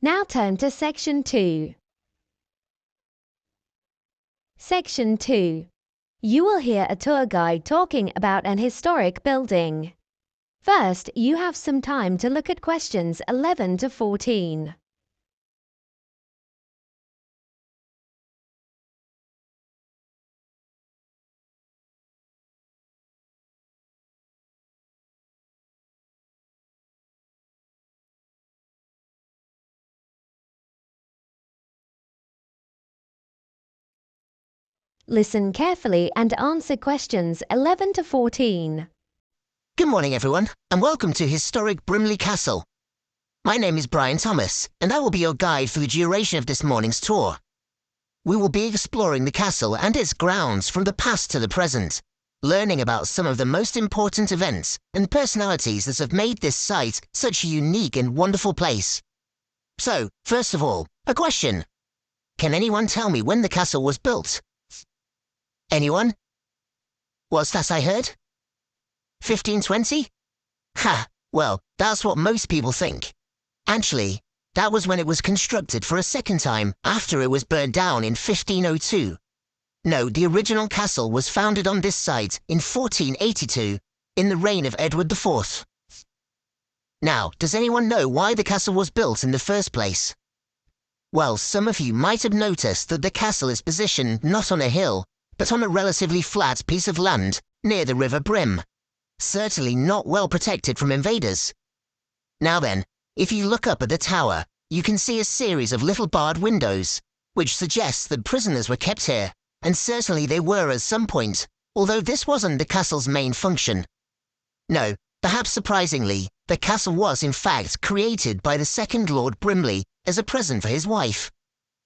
Now turn to Section 2. Section 2. You will hear a tour guide talking about an historic building. First, you have some time to look at questions 11 to 14. Listen carefully and answer questions 11 to 14. Good morning, everyone, and welcome to historic Brimley Castle. My name is Brian Thomas, and I will be your guide for the duration of this morning's tour. We will be exploring the castle and its grounds from the past to the present, learning about some of the most important events and personalities that have made this site such a unique and wonderful place. So, first of all, a question. Can anyone tell me when the castle was built? Anyone? What's that I heard? 1520? Ha! Well, that's what most people think. Actually, that was when it was constructed for a second time after it was burned down in 1502. No, the original castle was founded on this site in 1482, in the reign of Edward IV. Now, does anyone know why the castle was built in the first place? Well, some of you might have noticed that the castle is positioned not on a hill, but on a relatively flat piece of land near the River Brim. Certainly not well protected from invaders. Now then, if you look up at the tower, you can see a series of little barred windows, which suggests that prisoners were kept here, and certainly they were at some point, although this wasn't the castle's main function. No, perhaps surprisingly, the castle was in fact created by the second Lord Brimley as a present for his wife.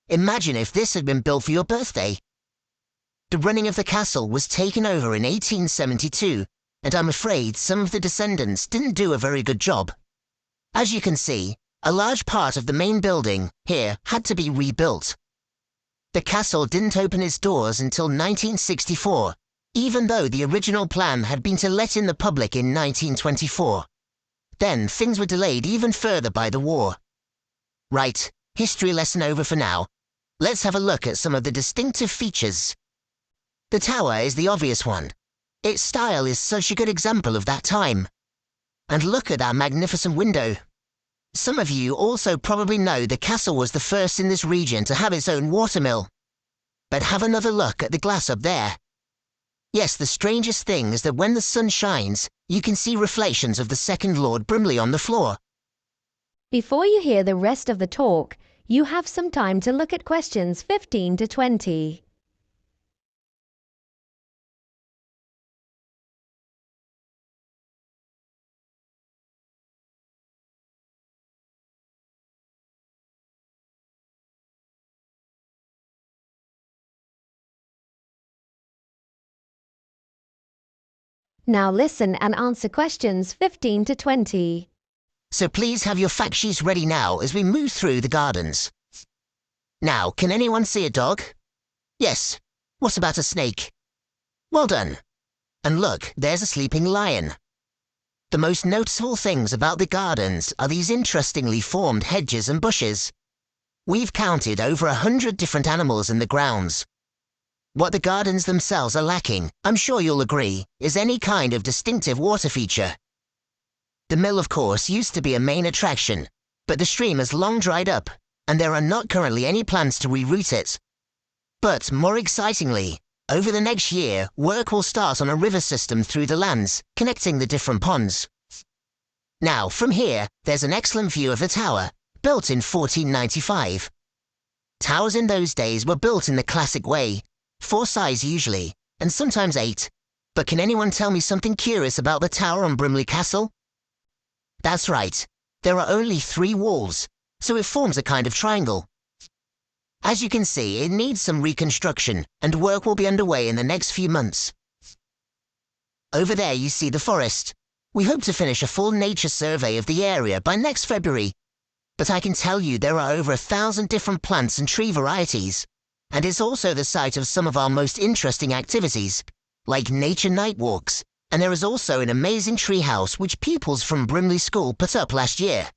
Imagine if this had been built for your birthday. The running of the castle was taken over in 1872, and I'm afraid some of the descendants didn't do a very good job. As you can see, a large part of the main building here had to be rebuilt. The castle didn't open its doors until 1964, even though the original plan had been to let in the public in 1924. Then things were delayed even further by the war. Right, history lesson over for now. Let's have a look at some of the distinctive features. The tower is the obvious one. Its style is such a good example of that time. And look at that magnificent window. Some of you also probably know the castle was the first in this region to have its own watermill. But have another look at the glass up there. Yes, the strangest thing is that when the sun shines, you can see reflections of the second Lord Brimley on the floor. Before you hear the rest of the talk, you have some time to look at questions 15 to 20. Now listen and answer questions 15 to 20. So please have your fact sheets ready now as we move through the gardens. Now, can anyone see a dog? Yes. What about a snake? Well done. And look, there's a sleeping lion. The most noticeable things about the gardens are these interestingly formed hedges and bushes. We've counted over 100 different animals in the grounds. What the gardens themselves are lacking, I'm sure you'll agree, is any kind of distinctive water feature. The mill, of course, used to be a main attraction, but the stream has long dried up, and there are not currently any plans to reroute it. But, more excitingly, over the next year, work will start on a river system through the lands, connecting the different ponds. Now, from here, there's an excellent view of the tower, built in 1495. Towers in those days were built in the classic way, 4 sides usually, and sometimes 8. But can anyone tell me something curious about the tower on Brimley Castle? That's right, there are only 3 walls, so it forms a kind of triangle. As you can see, it needs some reconstruction, and work will be underway in the next few months. Over there you see the forest. We hope to finish a full nature survey of the area by next February. But I can tell you there are over 1,000 different plants and tree varieties. And it's also the site of some of our most interesting activities, like nature night walks, and there is also an amazing treehouse which pupils from Brimley School put up last year.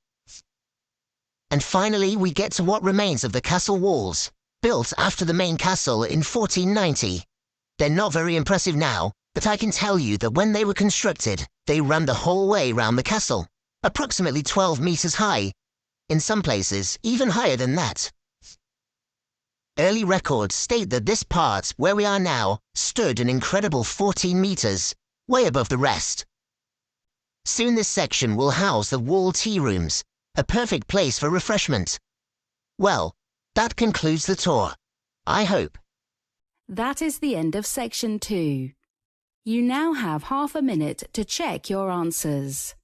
And finally, we get to what remains of the castle walls, built after the main castle in 1490. They're not very impressive now, but I can tell you that when they were constructed, they ran the whole way round the castle, approximately 12 meters high. In some places, even higher than that. Early records state that this part, where we are now, stood an incredible 14 meters, way above the rest. Soon this section will house the wall tea rooms, a perfect place for refreshment. Well, that concludes the tour. I hope. That is the end of section 2. You now have half a minute to check your answers.